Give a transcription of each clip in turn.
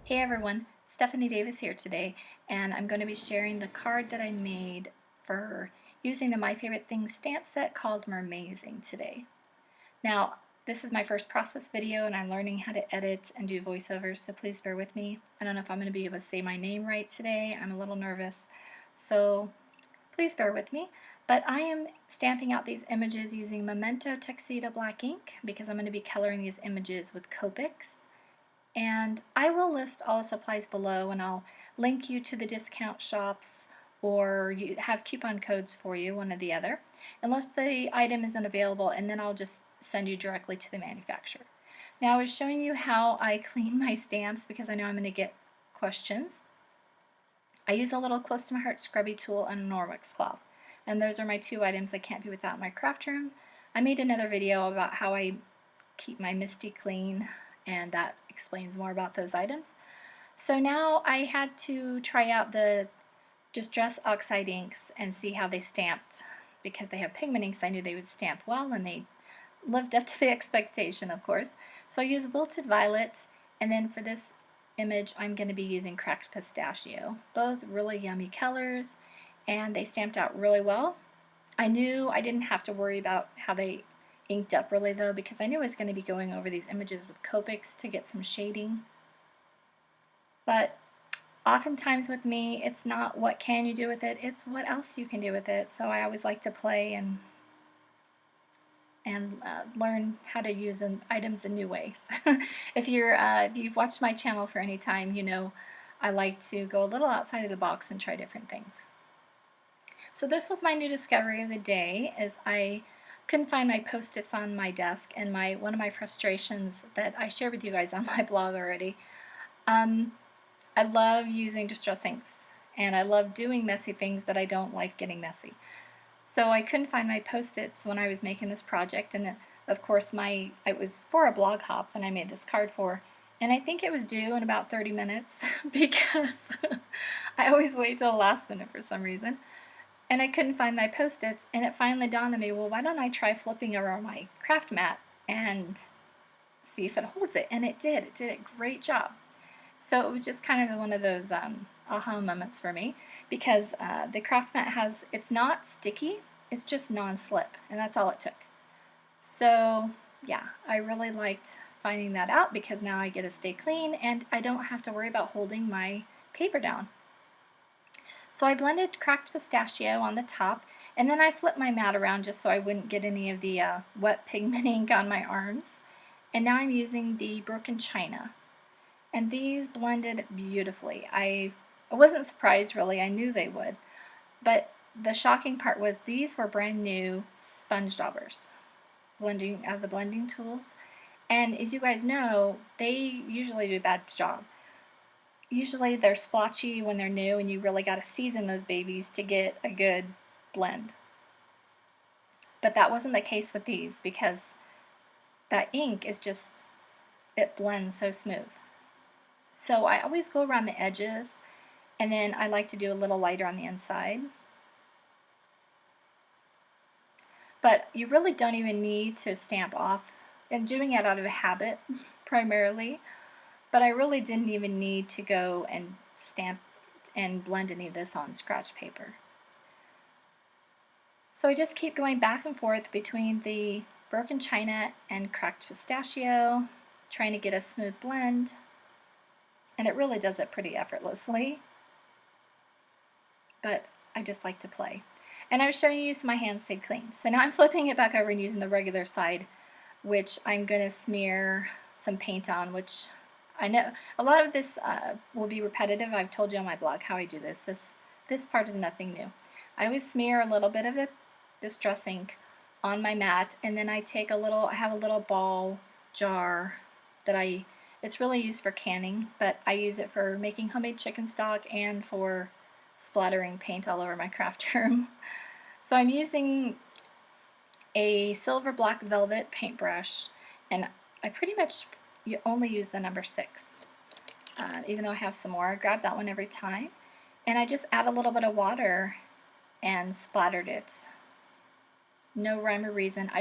Hey everyone, Stephanie Davis here today, and I'm going to be sharing the card that I made for using the My Favorite Things stamp set called Mermazing today. Now, this is my first process video and I'm learning how to edit and do voiceovers, so please bear with me. I don't know if I'm going to be able to say my name right today. I'm a little nervous, so please bear with me. But I am stamping out these images using Memento Tuxedo black ink because I'm going to be coloring these images with Copics. And I will list all the supplies below, and I'll link you to the discount shops or you have coupon codes for you, one or the other, unless the item isn't available, and then I'll just send you directly to the manufacturer. Now I was showing you how I clean my stamps because I know I'm going to get questions. I use a little close to my heart scrubby tool and a Norwex cloth, and those are my two items that can't be without in my craft room. I made another video about how I keep my Misty clean, and that explains more about those items. So now I had to try out the Distress Oxide inks and see how they stamped, because they have pigment inks. I knew they would stamp well, and they lived up to the expectation, of course. So I used Wilted Violet, and then for this image I'm going to be using Cracked Pistachio. Both really yummy colors, and they stamped out really well. I knew I didn't have to worry about how they inked up really though, because I knew I was going to be going over these images with Copics to get some shading. But oftentimes with me, it's not what can you do with it, it's what else you can do with it. So I always like to play and learn how to use items in new ways. If you've watched my channel for any time, you know I like to go a little outside of the box and try different things. So this was my new discovery of the day, is I couldn't find my post-its on my desk, and one of my frustrations that I shared with you guys on my blog already. I love using Distress inks, and I love doing messy things, but I don't like getting messy. So I couldn't find my post-its when I was making this project, and of course it was for a blog hop that I made this card for, and I think it was due in about 30 minutes because I always wait till the last minute for some reason. And I couldn't find my post-its, and it finally dawned on me, well, why don't I try flipping over my craft mat and see if it holds it? And it did. It did a great job. So it was just kind of one of those aha moments for me, because the craft mat it's not sticky, it's just non-slip, and that's all it took. So yeah, I really liked finding that out, because now I get to stay clean and I don't have to worry about holding my paper down. So I blended Cracked Pistachio on the top, and then I flipped my mat around just so I wouldn't get any of the wet pigment ink on my arms. And now I'm using the Broken China. And these blended beautifully. I wasn't surprised really, I knew they would. But the shocking part was these were brand new sponge daubers, blending out of the blending tools. And as you guys know, they usually do a bad job. Usually they're splotchy when they're new, and you really got to season those babies to get a good blend. But that wasn't the case with these, because that ink is just, it blends so smooth. So I always go around the edges, and then I like to do a little lighter on the inside. But you really don't even need to stamp off. I'm doing it out of a habit primarily. But I really didn't even need to go and stamp and blend any of this on scratch paper. So I just keep going back and forth between the Broken China and Cracked Pistachio, trying to get a smooth blend, and it really does it pretty effortlessly. But I just like to play. And I was showing you so my hands stayed clean. So now I'm flipping it back over and using the regular side, which I'm going to smear some paint on, which I know a lot of this will be repetitive. I've told you on my blog how I do this. This part is nothing new. I always smear a little bit of the Distress ink on my mat, and then I have a little ball jar that it's really used for canning, but I use it for making homemade chicken stock and for splattering paint all over my craft room. So I'm using a silver black velvet paintbrush, and I pretty much only use the number 6, even though I have some more. I grab that one every time, and I just add a little bit of water and splattered it. No rhyme or reason. I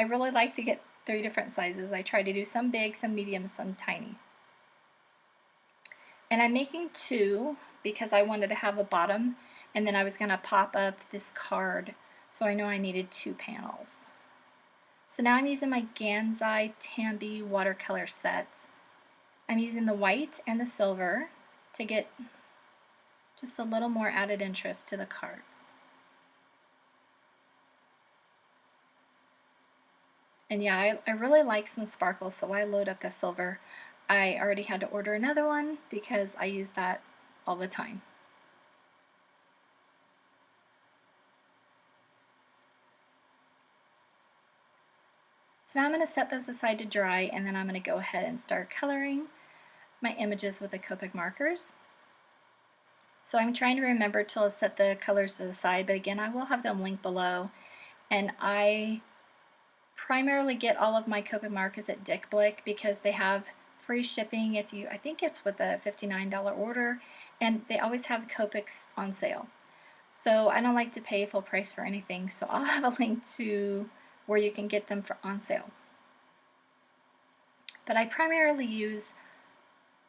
really like to get 3 different sizes. I try to do some big, some medium, some tiny. And I'm making two because I wanted to have a bottom, and then I was going to pop up this card, so I know I needed two panels. So now I'm using my Gansai Tambi watercolor set. I'm using the white and the silver to get just a little more added interest to the cards. And yeah, I really like some sparkles, so I load up the silver. I already had to order another one because I use that all the time. So now I'm going to set those aside to dry, and then I'm going to go ahead and start coloring my images with the Copic markers. So I'm trying to remember to set the colors to the side, but again, I will have them linked below. And I primarily get all of my Copic markers at Dick Blick because they have free shipping if you, I think it's with a $59 order, and they always have Copics on sale. So I don't like to pay full price for anything, so I'll have a link to where you can get them for on sale. But I primarily use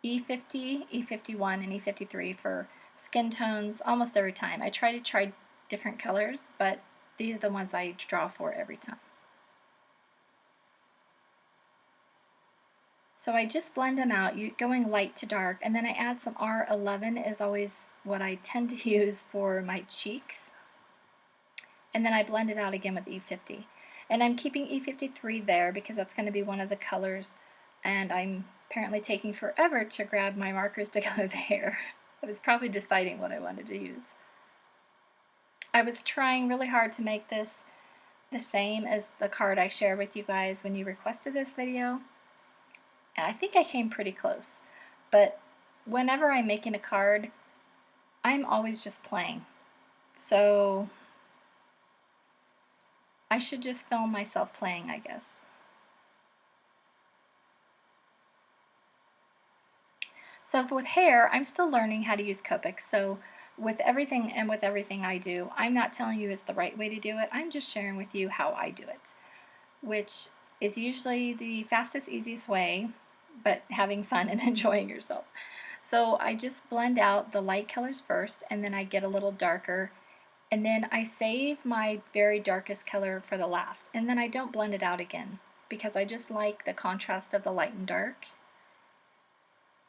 E50, E51, and E53 for skin tones almost every time. I try to try different colors, but these are the ones I draw for every time. So I just blend them out, going light to dark, and then I add some R11 is always what I tend to use for my cheeks. And then I blend it out again with E50. And I'm keeping E53 there because that's going to be one of the colors, and I'm apparently taking forever to grab my markers to color the hair. I was probably deciding what I wanted to use. I was trying really hard to make this the same as the card I shared with you guys when you requested this video, and I think I came pretty close. But whenever I'm making a card, I'm always just playing. So I should just film myself playing, I guess. So with hair, I'm still learning how to use Copics. So with everything I do, I'm not telling you it's the right way to do it. I'm just sharing with you how I do it, which is usually the fastest, easiest way, but having fun and enjoying yourself. So I just blend out the light colors first, and then I get a little darker, and then I save my very darkest color for the last, and then I don't blend it out again because I just like the contrast of the light and dark,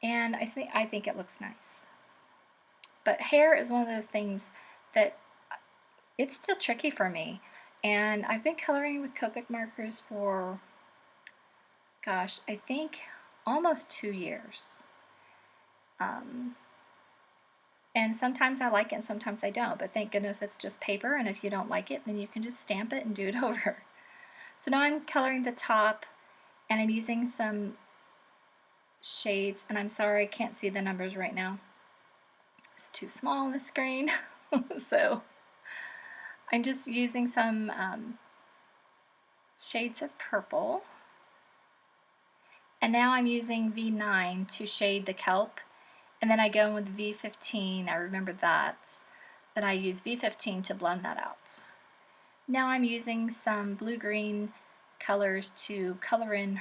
and I think it looks nice. But hair is one of those things that it's still tricky for me, and I've been coloring with Copic markers for, gosh, I think almost 2 years. And sometimes I like it and sometimes I don't, but thank goodness it's just paper, and if you don't like it, then you can just stamp it and do it over. So now I'm coloring the top, and I'm using some shades, and I'm sorry I can't see the numbers right now. It's too small on the screen. So I'm just using some shades of purple, and now I'm using V09 to shade the kelp. And then I go in with V15, I remember that, but I use V15 to blend that out. Now I'm using some blue-green colors to color in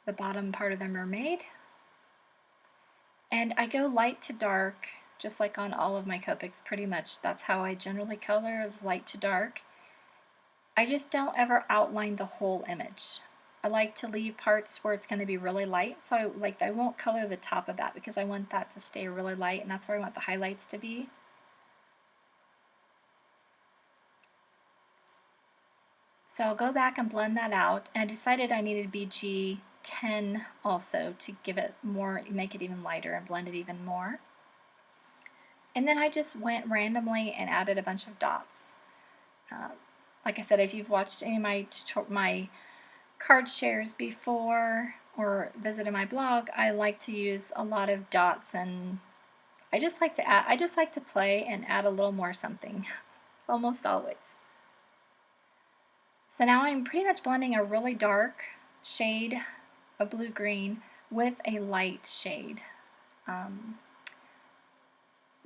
the bottom part of the mermaid. And I go light to dark, just like on all of my Copics, pretty much. That's how I generally color, is light to dark. I just don't ever outline the whole image. I like to leave parts where it's going to be really light, so I won't color the top of that because I want that to stay really light, and that's where I want the highlights to be. So I'll go back and blend that out, and I decided I needed BG10 also to give it more, make it even lighter and blend it even more. And then I just went randomly and added a bunch of dots. Like I said, if you've watched any of my card shares before or visited my blog, I like to use a lot of dots, and I just like to play and add a little more something almost always. So now I'm pretty much blending a really dark shade of blue-green with a light shade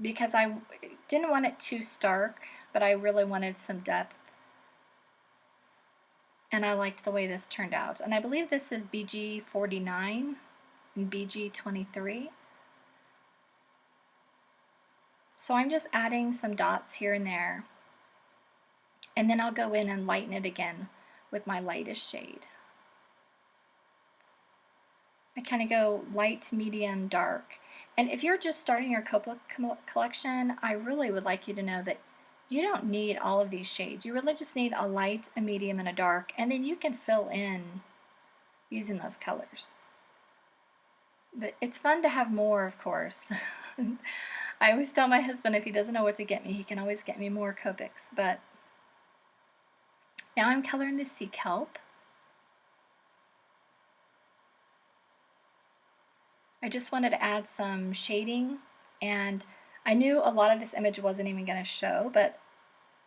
because I didn't want it too stark, but I really wanted some depth. And I liked the way this turned out. And I believe this is BG49. in BG23. So I'm just adding some dots here and there, and then I'll go in and lighten it again with my lightest shade. I kind of go light, medium, dark. And if you're just starting your Copic collection, I really would like you to know that you don't need all of these shades. You really just need a light, a medium, and a dark, and then you can fill in using those colors. It's fun to have more, of course. I always tell my husband if he doesn't know what to get me, he can always get me more Copics. But now I'm coloring the sea kelp. I just wanted to add some shading, and I knew a lot of this image wasn't even going to show, but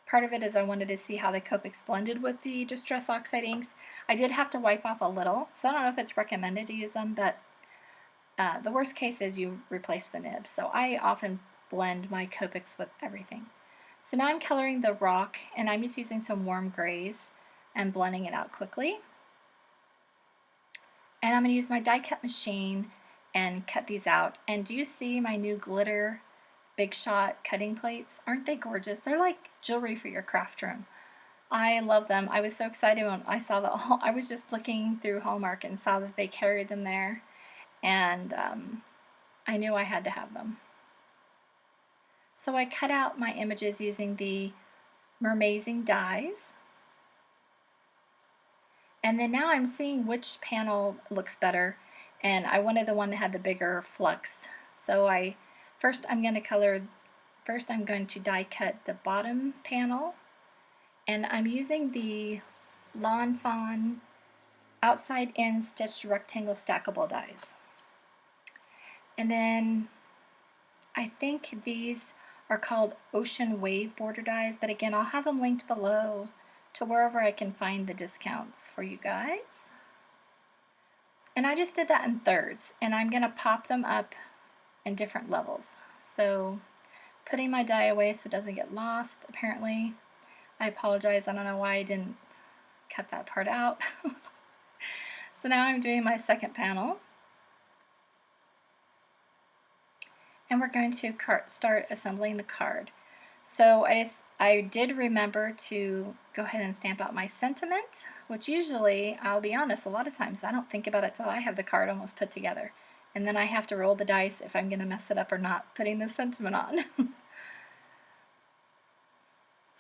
part of it is I wanted to see how the Copics blended with the Distress Oxide inks. I did have to wipe off a little, so I don't know if it's recommended to use them, but the worst case is you replace the nibs. So I often blend my Copics with everything. So now I'm coloring the rock, and I'm just using some warm grays and blending it out quickly. And I'm going to use my die cut machine and cut these out. And do you see my new glitter Big Shot cutting plates? Aren't they gorgeous? They're like jewelry for your craft room. I love them. I was so excited when I saw that. I was just looking through Hallmark and saw that they carried them there, and I knew I had to have them. So I cut out my images using the Mermazing dies. And then now I'm seeing which panel looks better, and I wanted the one that had the bigger flux. So first I'm going to die cut the bottom panel, and I'm using the Lawn Fawn outside in stitched rectangle stackable dies. And then I think these are called Ocean Wave border dies, but again, I'll have them linked below to wherever I can find the discounts for you guys. And I just did that in thirds, and I'm going to pop them up in different levels. So putting my die away so it doesn't get lost, apparently. I apologize, I don't know why I didn't cut that part out. So now I'm doing my second panel. And we're going to start assembling the card. So I did remember to go ahead and stamp out my sentiment, which usually, I'll be honest, a lot of times I don't think about it till I have the card almost put together. And then I have to roll the dice if I'm going to mess it up or not putting the sentiment on.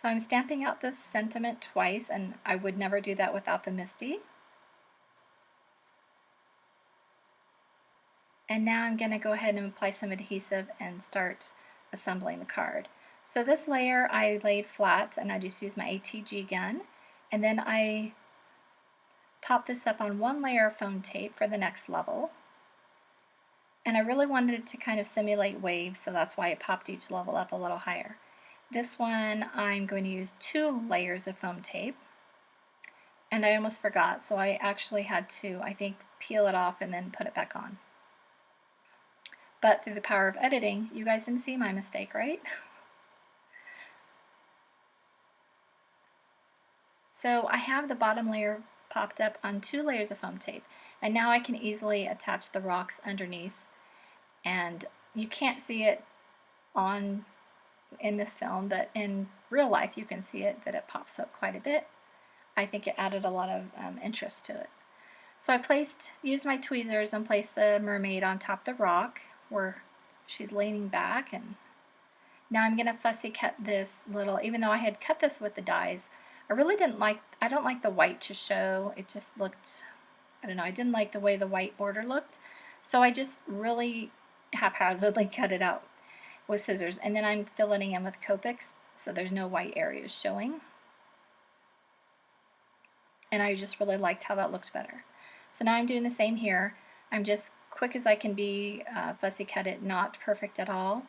So I'm stamping out this sentiment twice, and I would never do that without the MISTI. And now I'm going to go ahead and apply some adhesive and start assembling the card. So this layer I laid flat, and I just used my ATG gun, and then I popped this up on one layer of foam tape for the next level. And I really wanted it to kind of simulate waves, so that's why I popped each level up a little higher. This one I'm going to use 2 layers of foam tape, and I almost forgot, so I actually had to, I think, peel it off and then put it back on. But through the power of editing, you guys didn't see my mistake, right? So I have the bottom layer popped up on 2 layers of foam tape, and now I can easily attach the rocks underneath. And you can't see it in this film, but in real life you can see it, that it pops up quite a bit. I think it added a lot of interest to it. So I used my tweezers and placed the mermaid on top of the rock where she's leaning back, and now I'm going to fussy cut this little, even though I had cut this with the dies, I don't like the white to show. It just looked, I don't know, I didn't like the way the white border looked, so I just really haphazardly cut it out with scissors, and then I'm filleting in with Copics so there's no white areas showing. And I just really liked how that looked better. So now I'm doing the same here. I'm just quick as I can be, fussy cut it, not perfect at all,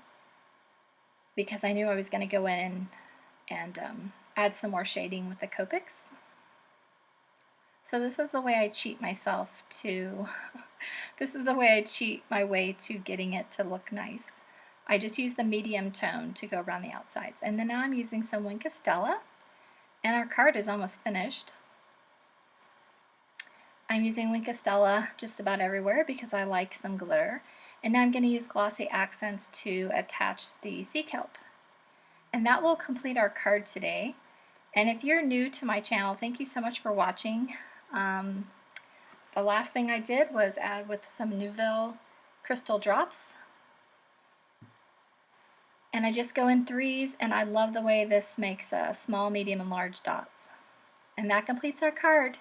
because I knew I was going to go in and add some more shading with the Copics. So this is the way I cheat myself to, this is the way I cheat my way to getting it to look nice. I just use the medium tone to go around the outsides. And then now I'm using some Winkostella, and our card is almost finished. I'm using Wink of Stella just about everywhere because I like some glitter. And now I'm going to use glossy accents to attach the sea kelp. And that will complete our card today. And if you're new to my channel, thank you so much for watching. The last thing I did was add with some Neuville crystal drops. And I just go in threes, and I love the way this makes small, medium, and large dots. And that completes our card.